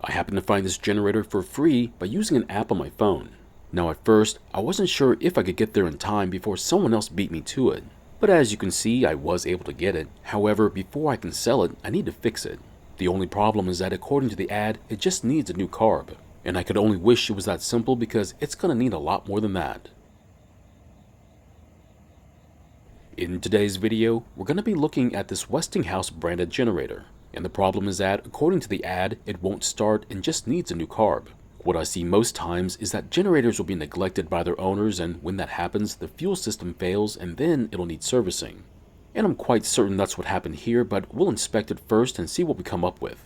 I happened to find this generator for free by using an app on my phone. Now at first, I wasn't sure if I could get there in time before someone else beat me to it. But as you can see, I was able to get it. However, before I can sell it, I need to fix it. The only problem is that according to the ad, it just needs a new carb. And I could only wish it was that simple because it's gonna need a lot more than that. In today's video, we're going to be looking at this Westinghouse branded generator. And the problem is that, according to the ad, it won't start and just needs a new carb. What I see most times is that generators will be neglected by their owners, and when that happens, the fuel system fails and then it'll need servicing. And I'm quite certain that's what happened here, but we'll inspect it first and see what we come up with.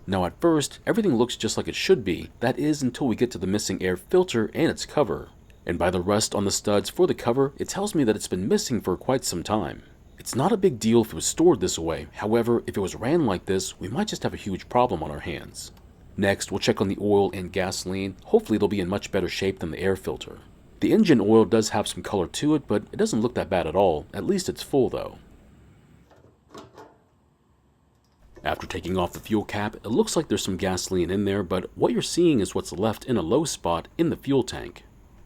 Now at first, everything looks just like it should be, that is until we get to the missing air filter and its cover. And by the rust on the studs for the cover, it tells me that it's been missing for quite some time. It's not a big deal if it was stored this way, however, if it was ran like this, we might just have a huge problem on our hands. Next, we'll check on the oil and gasoline. Hopefully it'll be in much better shape than the air filter. The engine oil does have some color to it, but it doesn't look that bad at all. At least it's full though. After taking off the fuel cap, it looks like there's some gasoline in there, but what you're seeing is what's left in a low spot in the fuel tank.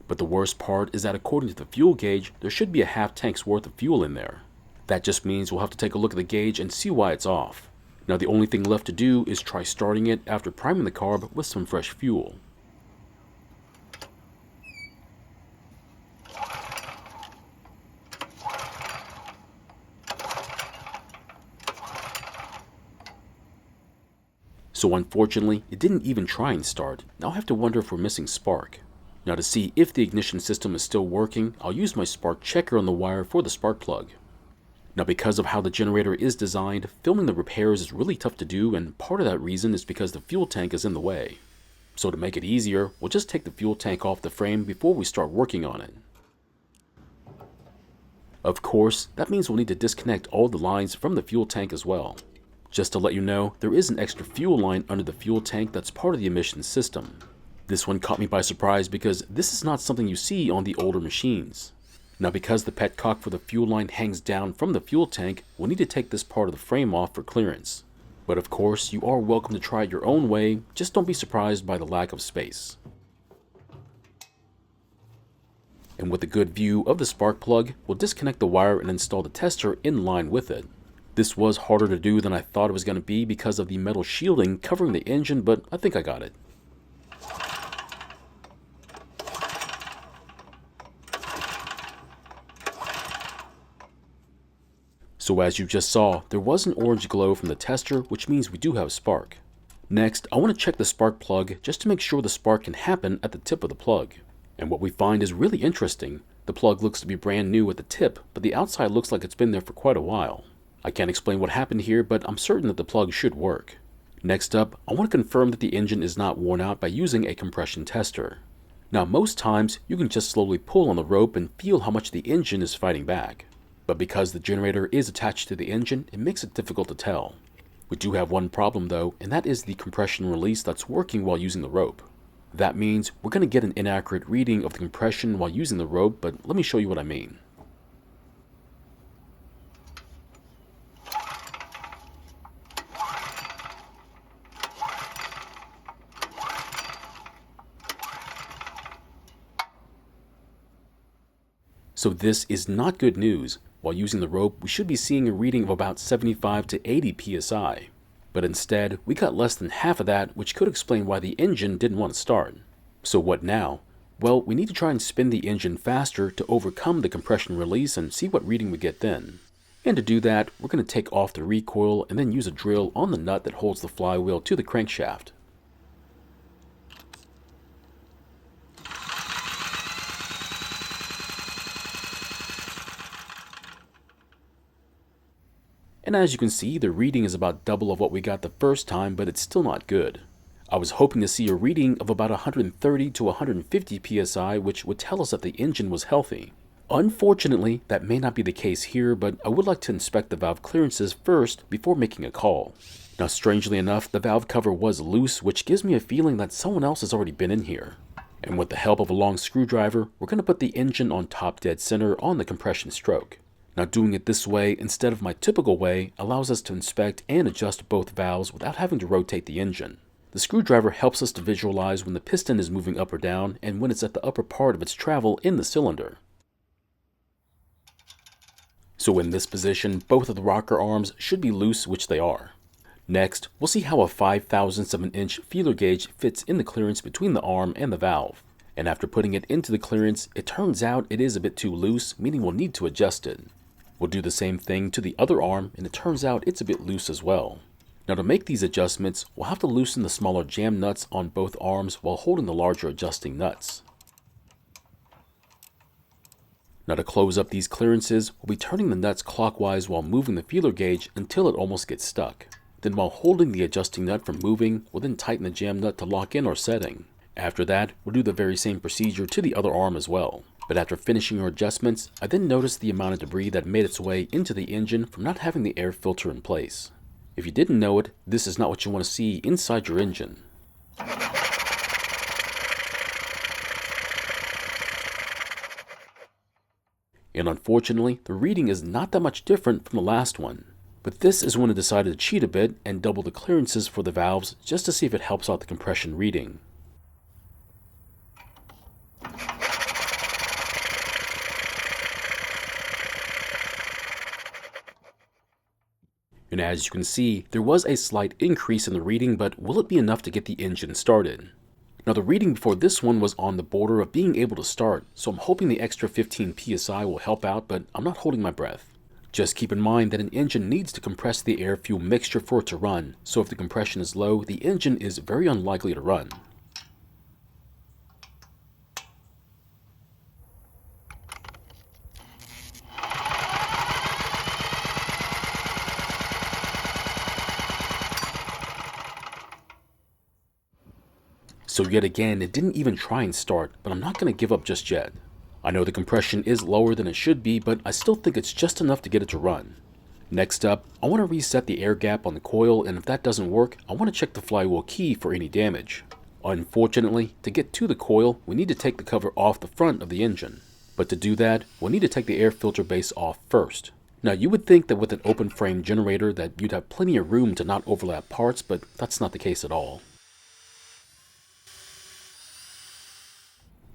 But the worst part is that according to the fuel gauge, there should be a half tank's worth of fuel in there. That just means we'll have to take a look at the gauge and see why it's off. Now the only thing left to do is try starting it after priming the carb with some fresh fuel. So unfortunately, it didn't even try and start. Now I have to wonder if we're missing spark. Now to see if the ignition system is still working, I'll use my spark checker on the wire for the spark plug. Now because of how the generator is designed, filming the repairs is really tough to do, and part of that reason is because the fuel tank is in the way. So to make it easier, we'll just take the fuel tank off the frame before we start working on it. Of course, that means we'll need to disconnect all the lines from the fuel tank as well. Just to let you know, there is an extra fuel line under the fuel tank that's part of the emissions system. This one caught me by surprise because this is not something you see on the older machines. Now because the petcock for the fuel line hangs down from the fuel tank, we'll need to take this part of the frame off for clearance. But of course, you are welcome to try it your own way, just don't be surprised by the lack of space. And with a good view of the spark plug, we'll disconnect the wire and install the tester in line with it. This was harder to do than I thought it was going to be because of the metal shielding covering the engine, but I think I got it. So as you just saw, there was an orange glow from the tester, which means we do have spark. Next, I want to check the spark plug just to make sure the spark can happen at the tip of the plug. And what we find is really interesting. The plug looks to be brand new at the tip, but the outside looks like it's been there for quite a while. I can't explain what happened here, but I'm certain that the plug should work. Next up, I want to confirm that the engine is not worn out by using a compression tester. Now most times, you can just slowly pull on the rope and feel how much the engine is fighting back. But because the generator is attached to the engine, it makes it difficult to tell. We do have one problem though, and that is the compression release that's working while using the rope. That means we're going to get an inaccurate reading of the compression while using the rope, but let me show you what I mean. So this is not good news. While using the rope, we should be seeing a reading of about 75 to 80 psi. But instead, we got less than half of that, which could explain why the engine didn't want to start. So what now? Well, we need to try and spin the engine faster to overcome the compression release and see what reading we get then. And to do that, we're going to take off the recoil and then use a drill on the nut that holds the flywheel to the crankshaft. And as you can see, the reading is about double of what we got the first time, but it's still not good. I was hoping to see a reading of about 130 to 150 psi, which would tell us that the engine was healthy. Unfortunately, that may not be the case here, but I would like to inspect the valve clearances first before making a call. Now, strangely enough, the valve cover was loose, which gives me a feeling that someone else has already been in here. And with the help of a long screwdriver, we're going to put the engine on top dead center on the compression stroke. Now doing it this way instead of my typical way allows us to inspect and adjust both valves without having to rotate the engine. The screwdriver helps us to visualize when the piston is moving up or down and when it's at the upper part of its travel in the cylinder. So in this position, both of the rocker arms should be loose, which they are. Next, we'll see how a 5/1000th of an inch feeler gauge fits in the clearance between the arm and the valve. And after putting it into the clearance, it turns out it is a bit too loose, meaning we'll need to adjust it. We'll do the same thing to the other arm, and it turns out it's a bit loose as well. Now to make these adjustments, we'll have to loosen the smaller jam nuts on both arms while holding the larger adjusting nuts. Now to close up these clearances, we'll be turning the nuts clockwise while moving the feeler gauge until it almost gets stuck. Then while holding the adjusting nut from moving, we'll then tighten the jam nut to lock in our setting. After that, we'll do the very same procedure to the other arm as well. But after finishing our adjustments, I then noticed the amount of debris that made its way into the engine from not having the air filter in place. If you didn't know it, this is not what you want to see inside your engine. And unfortunately, the reading is not that much different from the last one. But this is when I decided to cheat a bit and double the clearances for the valves just to see if it helps out the compression reading. And as you can see, there was a slight increase in the reading, but will it be enough to get the engine started? Now the reading before this one was on the border of being able to start, so I'm hoping the extra 15 psi will help out, but I'm not holding my breath. Just keep in mind that an engine needs to compress the air-fuel mixture for it to run, so if the compression is low, the engine is very unlikely to run. So yet again, it didn't even try and start, but I'm not going to give up just yet. I know the compression is lower than it should be, but I still think it's just enough to get it to run. Next up, I want to reset the air gap on the coil, and if that doesn't work, I want to check the flywheel key for any damage. Unfortunately, to get to the coil, we need to take the cover off the front of the engine. But to do that, we'll need to take the air filter base off first. Now you would think that with an open frame generator that you'd have plenty of room to not overlap parts, but that's not the case at all.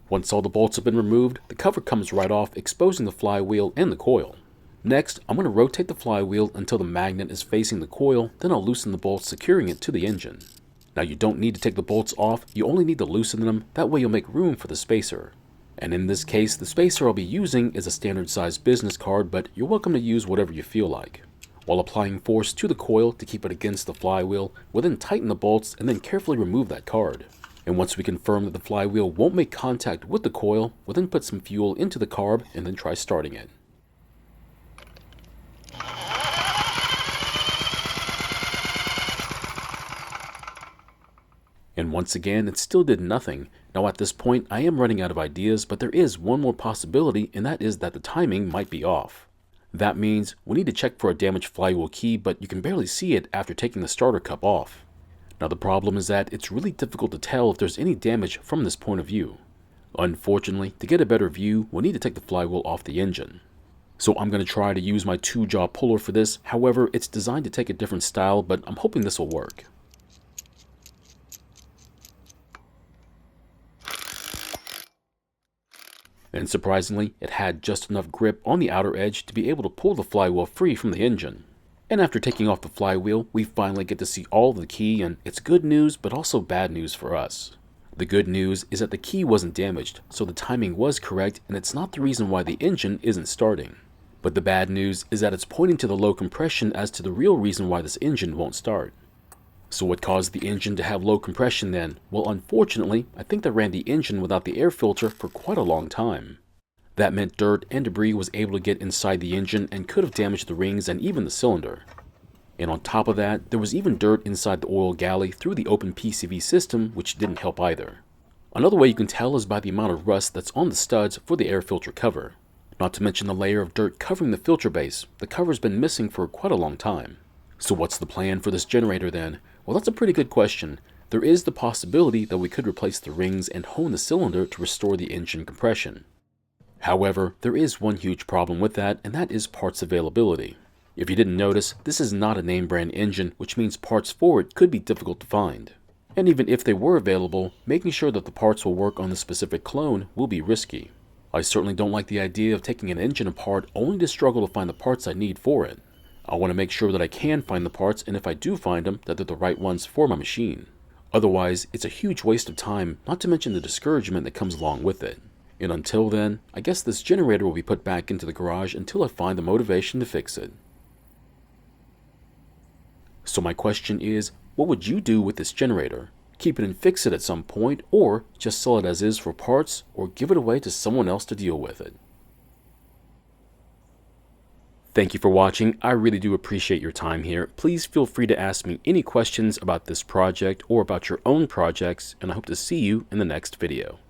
Once all the bolts have been removed, the cover comes right off, exposing the flywheel and the coil. Next, I'm going to rotate the flywheel until the magnet is facing the coil, then I'll loosen the bolts securing it to the engine. Now you don't need to take the bolts off, you only need to loosen them, that way you'll make room for the spacer. And in this case, the spacer I'll be using is a standard size business card, but you're welcome to use whatever you feel like. While applying force to the coil to keep it against the flywheel, we'll then tighten the bolts and then carefully remove that card. And once we confirm that the flywheel won't make contact with the coil, we'll then put some fuel into the carb and then try starting it. And once again, it still did nothing. Now at this point, I am running out of ideas, but there is one more possibility, and that is that the timing might be off. That means we need to check for a damaged flywheel key, but you can barely see it after taking the starter cup off. Now the problem is that it's really difficult to tell if there's any damage from this point of view. Unfortunately, to get a better view, we'll need to take the flywheel off the engine. So I'm going to try to use my 2-jaw puller for this, however it's designed to take a different style, but I'm hoping this will work. And surprisingly, it had just enough grip on the outer edge to be able to pull the flywheel free from the engine. And after taking off the flywheel, we finally get to see all of the key, and it's good news, but also bad news for us. The good news is that the key wasn't damaged, so the timing was correct, and it's not the reason why the engine isn't starting. But the bad news is that it's pointing to the low compression as to the real reason why this engine won't start. So what caused the engine to have low compression then? Well, unfortunately, I think they ran the engine without the air filter for quite a long time. That meant dirt and debris was able to get inside the engine and could have damaged the rings and even the cylinder. And on top of that, there was even dirt inside the oil galley through the open PCV system, which didn't help either. Another way you can tell is by the amount of rust that's on the studs for the air filter cover. Not to mention the layer of dirt covering the filter base. The cover's been missing for quite a long time. So what's the plan for this generator then? Well, that's a pretty good question. There is the possibility that we could replace the rings and hone the cylinder to restore the engine compression. However, there is one huge problem with that, and that is parts availability. If you didn't notice, this is not a name brand engine, which means parts for it could be difficult to find. And even if they were available, making sure that the parts will work on the specific clone will be risky. I certainly don't like the idea of taking an engine apart only to struggle to find the parts I need for it. I want to make sure that I can find the parts, and if I do find them, that they're the right ones for my machine. Otherwise, it's a huge waste of time, not to mention the discouragement that comes along with it. And until then, I guess this generator will be put back into the garage until I find the motivation to fix it. So my question is, what would you do with this generator? Keep it and fix it at some point, or just sell it as is for parts, or give it away to someone else to deal with it? Thank you for watching. I really do appreciate your time here. Please feel free to ask me any questions about this project or about your own projects, and I hope to see you in the next video.